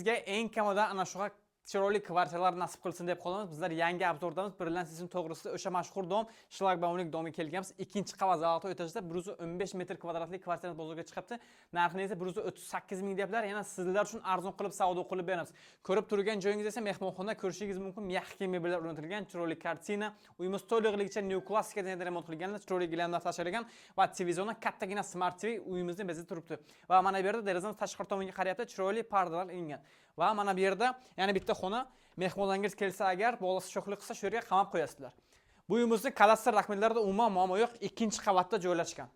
Sizga eng kamida ana shunaqa chiroyli kvartiralar nasib qilsin deb qolamiz. Bizlar yangi obzordamiz. Birlan sizin to'g'risida o'sha mashhur dom, shlagbaumlik domiga kelganmiz. Ikkinchi qavat zavodda etajda 115 metr kvadratlik kvartira bozorga chiqibdi. Narxini esa 138 ming deblar. Yana sizlar uchun arzon qilib savdo qilib beramiz. Ko'rib turgan joyingiz esa mehmonxona, ko'rishingiz mumkin. Mexika mebellar o'rnatilgan, chiroyli kartina, uyimiz to'liqligicha neoklassikadan remont qilingan, chiroyli gilamlar tashlangan va televizordan kattagina smart TV uyimizni bezab turibdi. Va mana bu yerda derazani tashqi tomonga qarayapti, chiroyli pardalar ilingan. Va mana bu yerda yana bitta xona, mehmonlaringiz kelsa agar bolasi sho'xlik qilsa shu yerga qamab qo'yasizlar. Bu uyimizni kadastr rasmiyatlarida umuman muammo yo'q, ikkinchi qavatda joylashgan.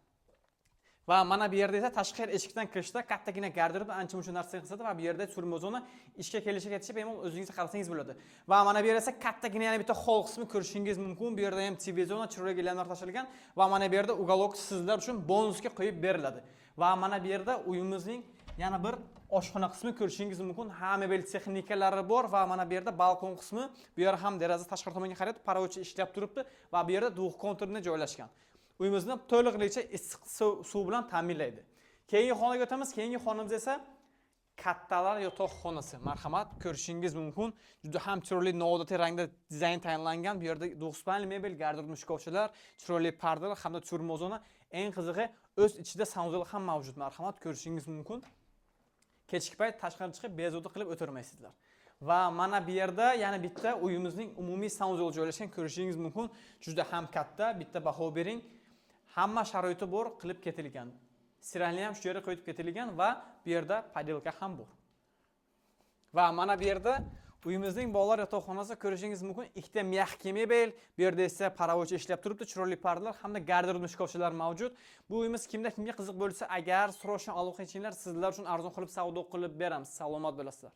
Va mana bu yerda esa tashqi eshikdan kirishda kattagina garderob ancha-muncha narsa qiladi va bu yerda surma zona ishga kelishi ketishi bemalol o'zingiz qarasangiz bo'ladi. Va mana bu yerda esa kattagina yana bitta hol qismi ko'rishingiz mumkin. Bu yerda ham TV zona, chiroyli gilamlar tashlangan va mana bu yerda uголок sizlar uchun bonusga qo'yib beriladi. Va mana bu yerda uyimizning yana bir oshxona qismi ko'rishingiz mumkin. Ha, mebel texnikalari bor va mana bu yerda balkon qismi, bu yer ham deraza tashqi tomonga qaraydi, parovochi ishlab turibdi va bu yerda dux konturni joylashgan. Uyimizni to'liqligicha issiq suv bilan ta'minlaydi. Keyingi xonaga o'tamiz. Keyingi xonamiz esa kattalar yotoqxonasi. Marhamat, ko'rishingiz mumkin. Juda ham chiroyli noodatiy rangda dizayn tayinlangan. Bu yerda duxspanli mebel, garderob mushkovchalar, chiroyli pardalar hamda surma zona. Eng qizig'i o'z ichida saunzal ham mavjud. Marhamat, ko'rishingiz mumkin. Kechki payt tashqari chiqib bezovta qilib o'tirmaysizlar. Va mana bu yerda yana bitta uyimizning umumiy saunzal joylashgan, ko'rishingiz mumkin. Juda ham katta, bitta baho bering. Hamma sharoiti bor qilib ketilgan. Siranli ham shu yerga qo'yib ketilgan va bu yerda podelka ham bor. Va mana bu yerda uyimizning bolalar yotoqxonasi ko'rishingiz mumkin. Ikkita mexika mebel, bu yerda esa parovochi ishlab turibdi, chiroyli pardalar hamda garderob mushkovchalar mavjud. Bu uyimiz kimga qiziq bo'lsa, agar sroshin aloqa qilinglar, sizlar uchun arzon qilib savdo qilib beramiz. Salomat bo'lasizlar.